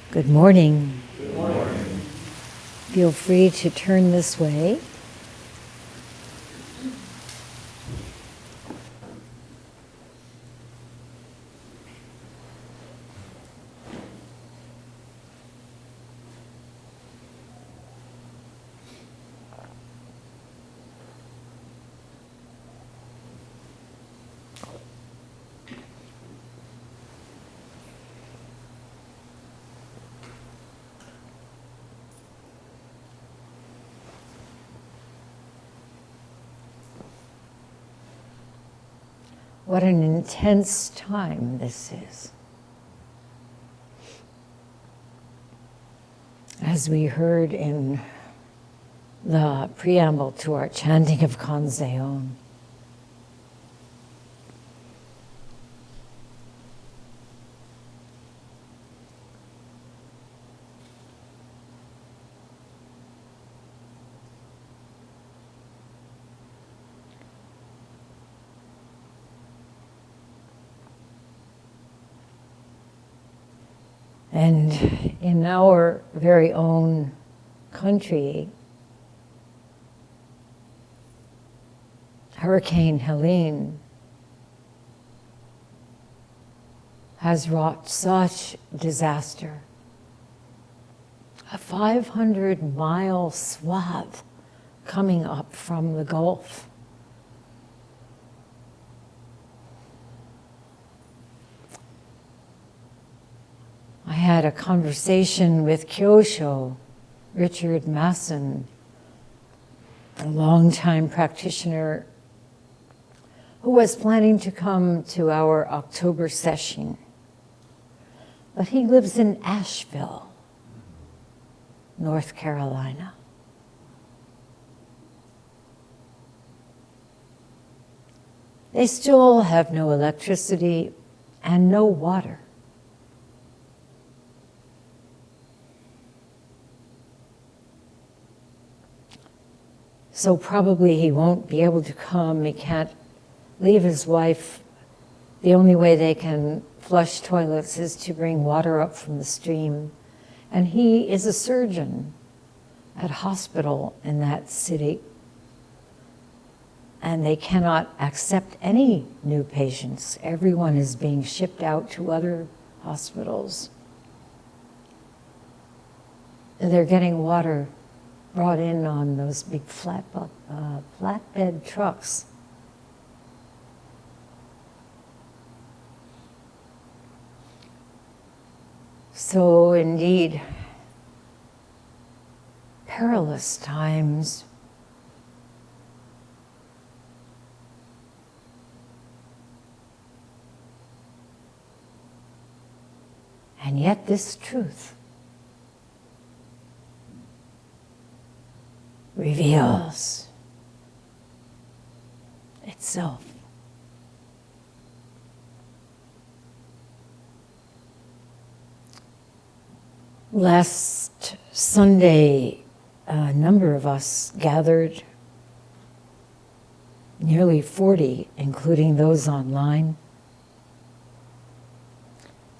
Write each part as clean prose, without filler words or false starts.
Good morning. Good morning. Feel free to turn this way. What an intense time this is. As we heard in the preamble to our chanting of Kanzeon, and in our very own country, Hurricane Helene has wrought such disaster. A 500-mile swath coming up from the Gulf. I had a conversation with Kyosho, Richard Masson, a longtime practitioner who was planning to come to our October session. But he lives in Asheville, North Carolina. They still have no electricity and no water. So probably he won't be able to come. He can't leave his wife. The only way they can flush toilets is to bring water up from the stream. And he is a surgeon at a hospital in that city. And they cannot accept any new patients. Everyone is being shipped out to other hospitals. And they're getting water brought in on those big flatbed trucks. So indeed, perilous times. And yet this truth reveals itself. Last Sunday, a number of us gathered, nearly 40, including those online,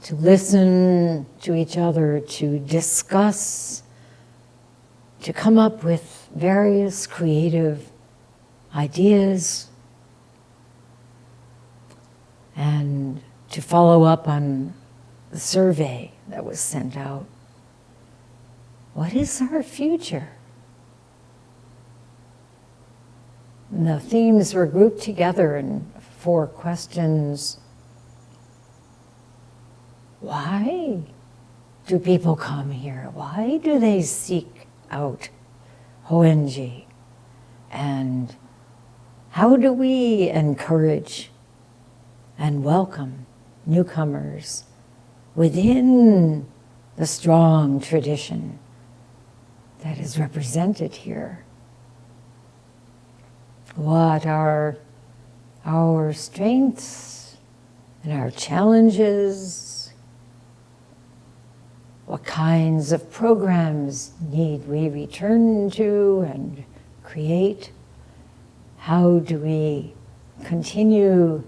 to listen to each other, to discuss, to come up with various creative ideas, and to follow up on the survey that was sent out. What is our future? And the themes were grouped together in 4 questions. Why do people come here? Why do they seek out Hoenji? And how do we encourage and welcome newcomers within the strong tradition that is represented here? What are our strengths and our challenges? What kinds of programs need we return to and create? How do we continue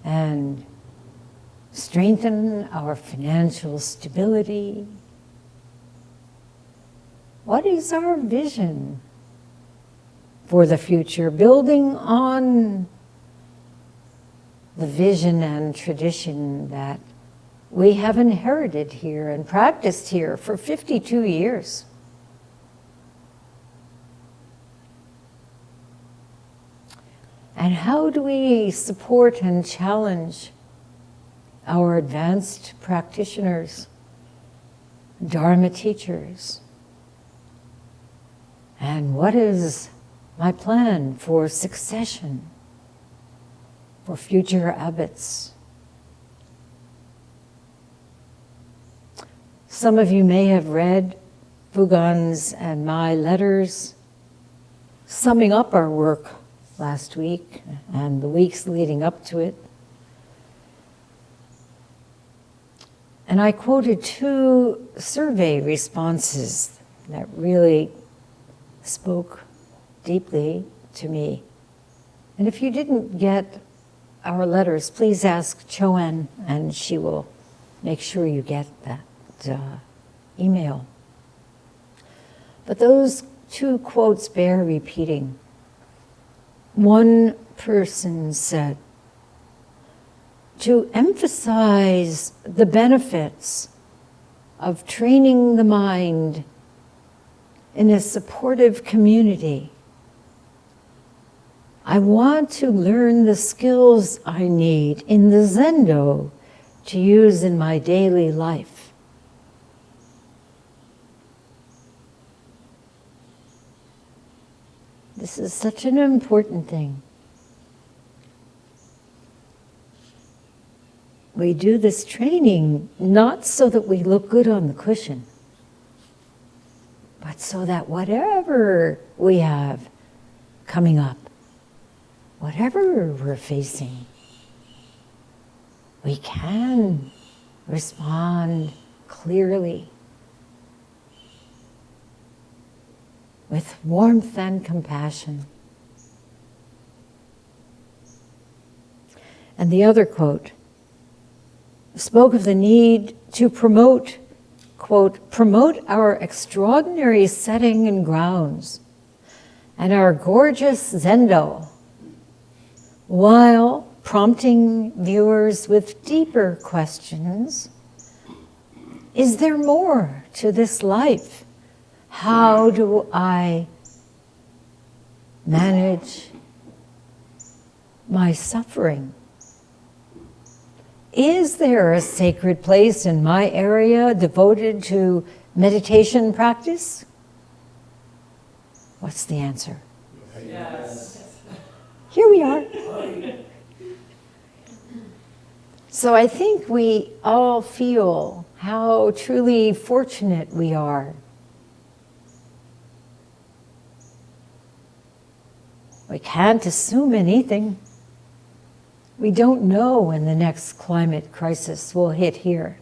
and strengthen our financial stability? What is our vision for the future, building on the vision and tradition that we have inherited here and practiced here for 52 years? And how do we support and challenge our advanced practitioners, Dharma teachers? And what is my plan for succession, for future abbots? Some of you may have read Fugan's and my letters summing up our work last week and the weeks leading up to it. And I quoted 2 survey responses that really spoke deeply to me. And if you didn't get our letters, please ask Choan, and she will make sure you get that email. But those 2 quotes bear repeating. One person said, to emphasize the benefits of training the mind in a supportive community, I want to learn the skills I need in the Zendo to use in my daily life. This is such an important thing. We do this training not so that we look good on the cushion, but so that whatever we have coming up, whatever we're facing, we can respond clearly with warmth and compassion. And the other quote spoke of the need to promote, quote, promote our extraordinary setting and grounds and our gorgeous Zendo, while prompting viewers with deeper questions. Is there more to this life? How do I manage my suffering? Is there a sacred place in my area devoted to meditation practice? What's the answer? Yes. Here we are. So I think we all feel how truly fortunate we are. We can't assume anything. We don't know when the next climate crisis will hit here.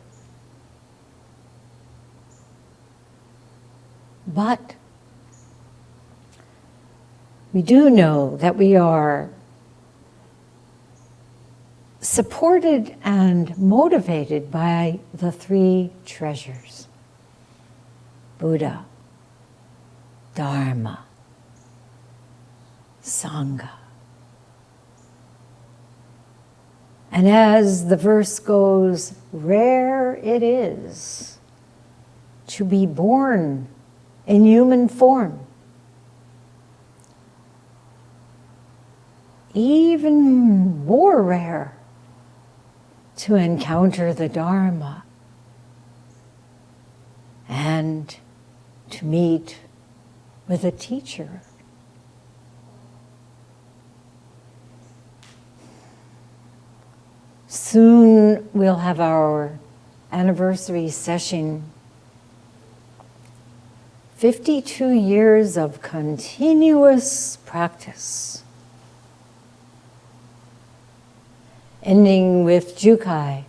But we do know that we are supported and motivated by the 3 treasures: Buddha, Dharma, Sangha. And as the verse goes, rare it is to be born in human form. Even more rare to encounter the Dharma and to meet with a teacher. Soon we'll have our anniversary session. 52 years of continuous practice, ending with Jukai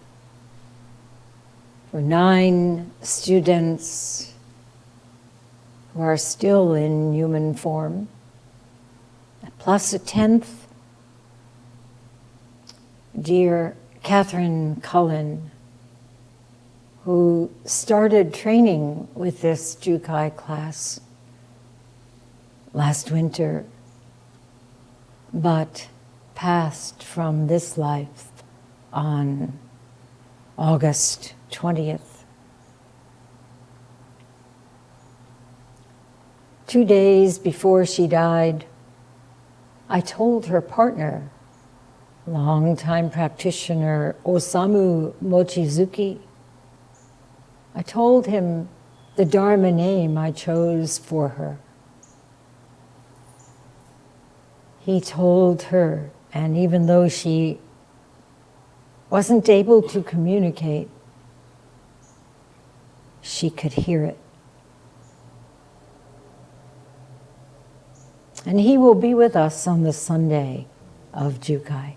for 9 students who are still in human form, plus a 10th, dear Catherine Cullen, who started training with this Jukai class last winter, but passed from this life on August 20th. 2 days before she died, I told her partner, longtime practitioner Osamu Mochizuki, I told him the Dharma name I chose for her. He told her, and even though she wasn't able to communicate, she could hear it. And he will be with us on the Sunday of Jukai.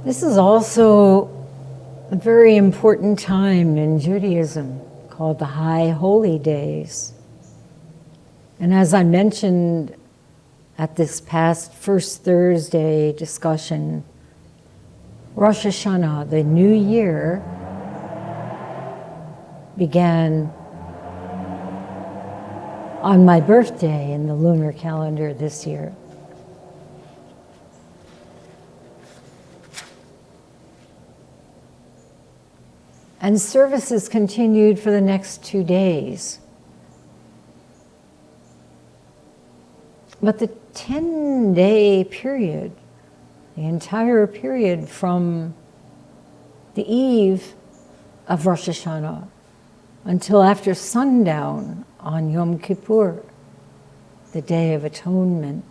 This is also a very important time in Judaism called the High Holy Days. And as I mentioned at this past First Thursday discussion, Rosh Hashanah, the new year, began on my birthday in the lunar calendar this year. And services continued for the next 2 days. But the 10-day period, the entire period from the eve of Rosh Hashanah until after sundown on Yom Kippur, the Day of Atonement,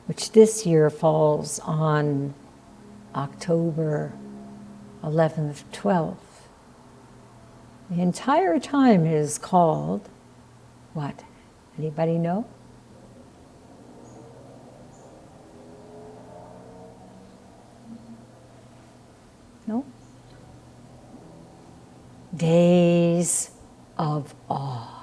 which this year falls on October 11th, 12th. The entire time is called what? Anybody know? No? Days of awe.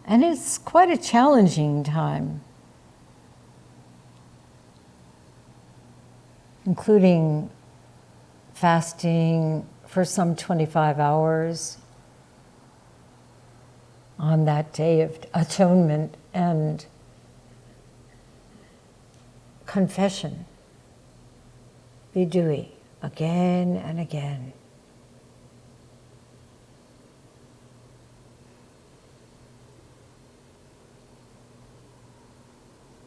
And it's quite a challenging time, including fasting for some 25 hours on that Day of Atonement and confession, vidui, again and again.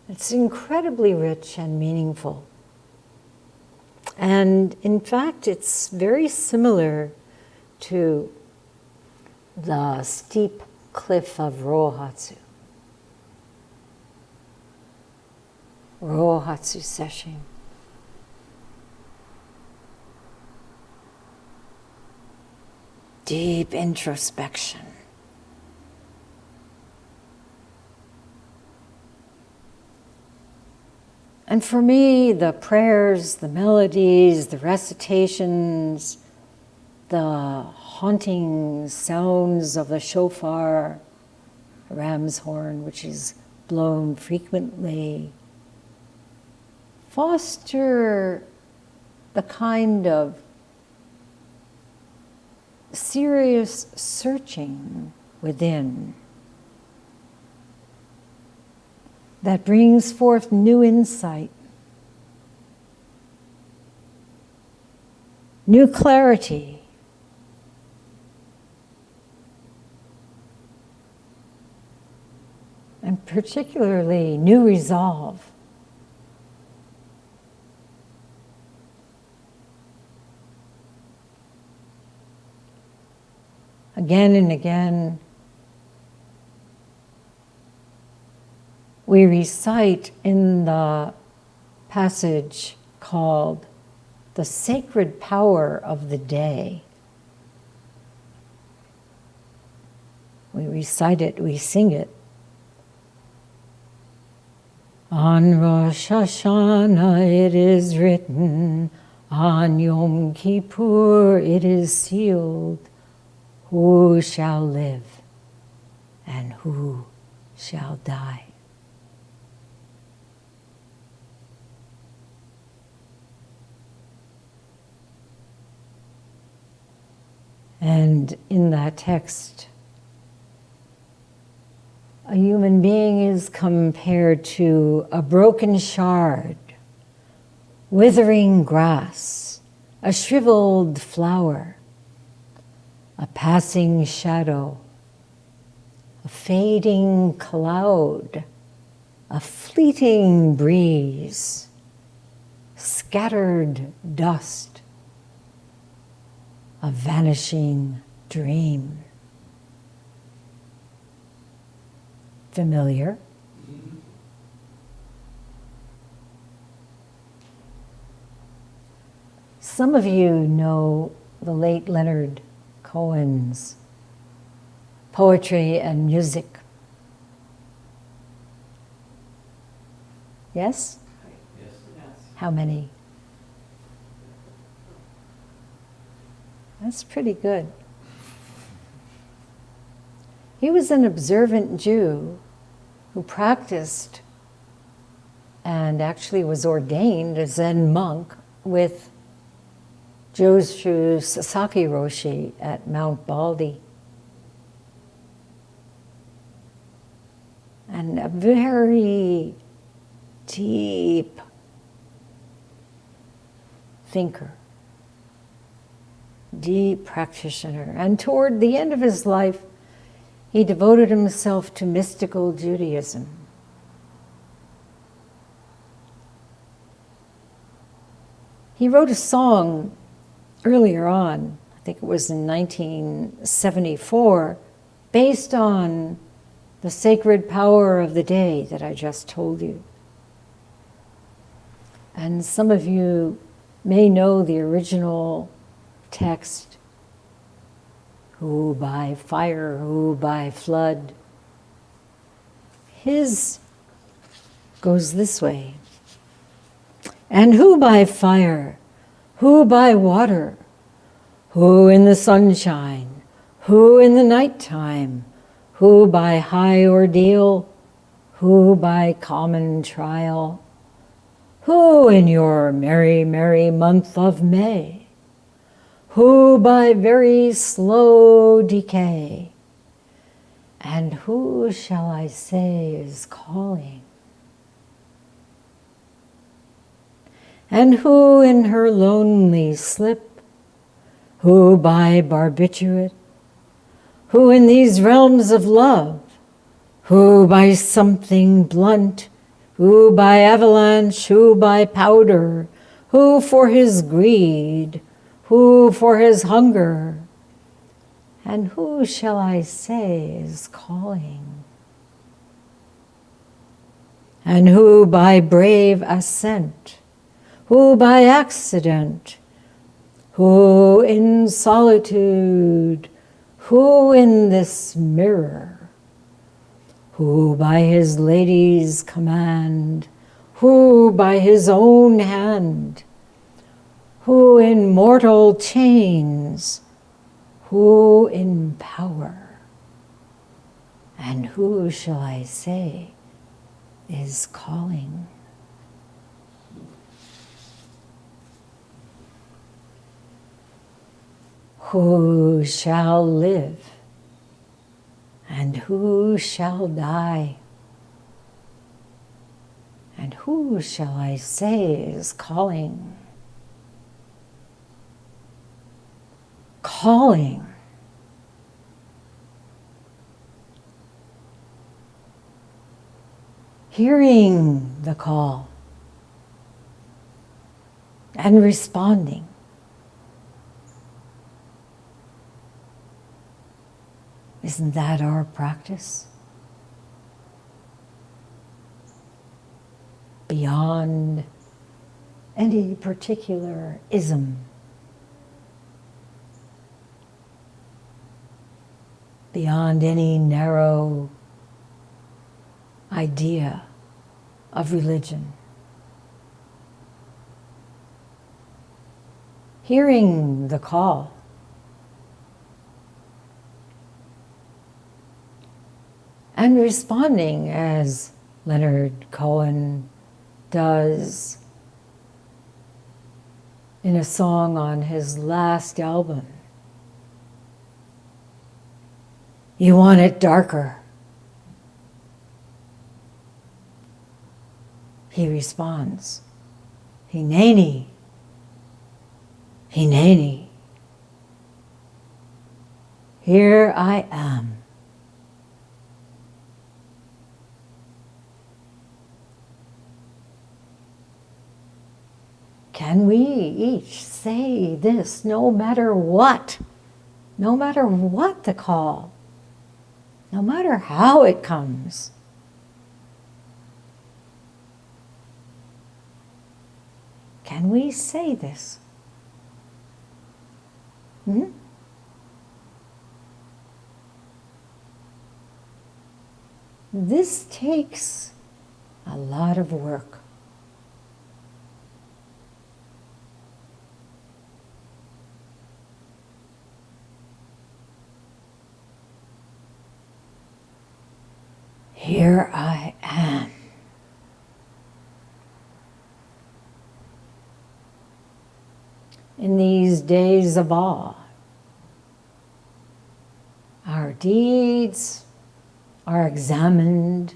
It's incredibly rich and meaningful. And in fact, it's very similar to the steep cliff of Rohatsu. Rohatsu session. Deep introspection. And for me, the prayers, the melodies, the recitations, the haunting sounds of the shofar, ram's horn, which is blown frequently, foster the kind of serious searching within that brings forth new insight, new clarity, and particularly new resolve. Again and again, we recite in the passage called the sacred power of the day. We recite it, we sing it. On Rosh Hashanah it is written, On Yom Kippur it is sealed, who shall live and who shall die. And in that text, a human being is compared to a broken shard, withering grass, a shriveled flower, a passing shadow, a fading cloud, a fleeting breeze, scattered dust, a vanishing dream. Familiar? Some of you know the late Leonard Cohen's poetry and music. Yes? Yes. How many? That's pretty good. He was an observant Jew who practiced and actually was ordained a Zen monk with Joshu Sasaki Roshi at Mount Baldy. And a very deep thinker, deep practitioner. And toward the end of his life, he devoted himself to mystical Judaism. He wrote a song earlier on, I think it was in 1974, based on the sacred power of the day that I just told you. And some of you may know the original text, who by fire, who by flood. His goes this way. And who by fire, who by water, who in the sunshine, who in the nighttime, who by high ordeal, who by common trial, who in your merry, merry month of May, who by very slow decay, and who shall I say is calling? And who in her lonely slip, who by barbiturate, who in these realms of love, who by something blunt, who by avalanche, who by powder, who for his greed, who for his hunger, and who shall I say is calling? And who by brave ascent, who by accident, who in solitude, who in this mirror, who by his lady's command, who by his own hand, who in mortal chains, who in power, and who shall I say is calling? Who shall live and who shall die? And who shall I say is calling? Calling. Hearing the call and responding. Isn't that our practice? Beyond any particular ism. Beyond any narrow idea of religion. hearing the call. And responding as Leonard Cohen does in a song on his last album. You want it darker. He responds, Hineni, Hineni. Here I am. Can we each say this no matter what? No matter what the call, no matter how it comes. Can we say this? This takes a lot of work. Here I am. In these days of awe, our deeds are examined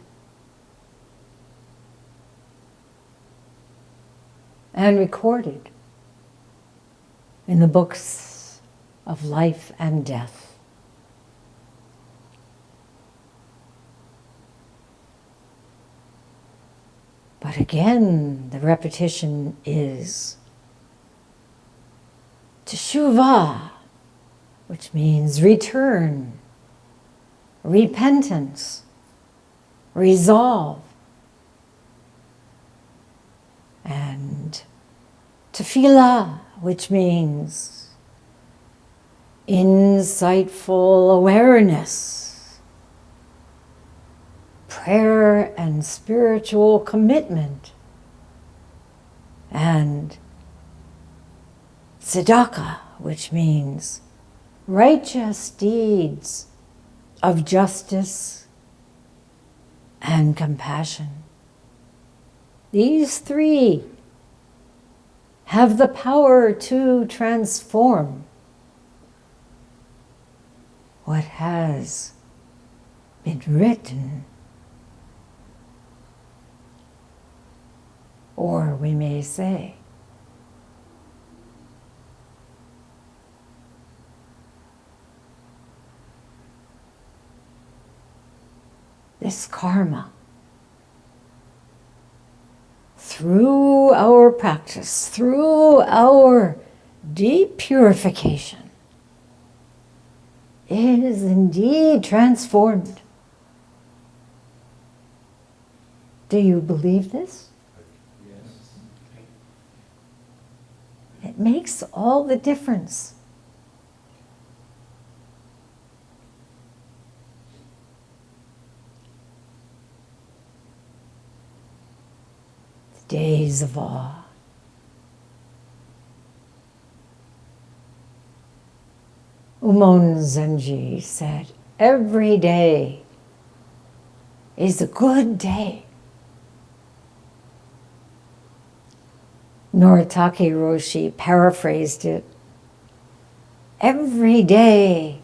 and recorded in the books of life and death. But again, the repetition is teshuvah, which means return, repentance, resolve, and tefillah, which means insightful awareness, prayer and spiritual commitment, and tzedakah, which means righteous deeds of justice and compassion. These three have the power to transform what has been written. Or we may say, this karma, through our practice, through our deep purification, is indeed transformed. Do you believe this? It makes all the difference. The days of awe. Umon Zenji said, every day is a good day. Noritake Roshi paraphrased it. Every day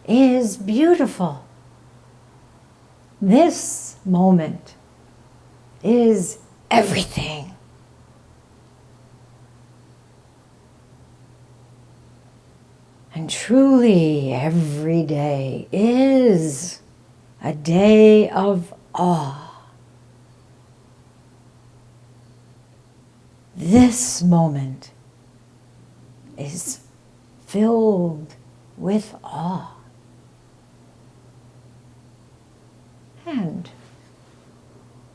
is beautiful. This moment is everything. And truly, every day is a day of awe. This moment is filled with awe. And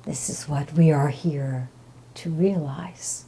this is what we are here to realize.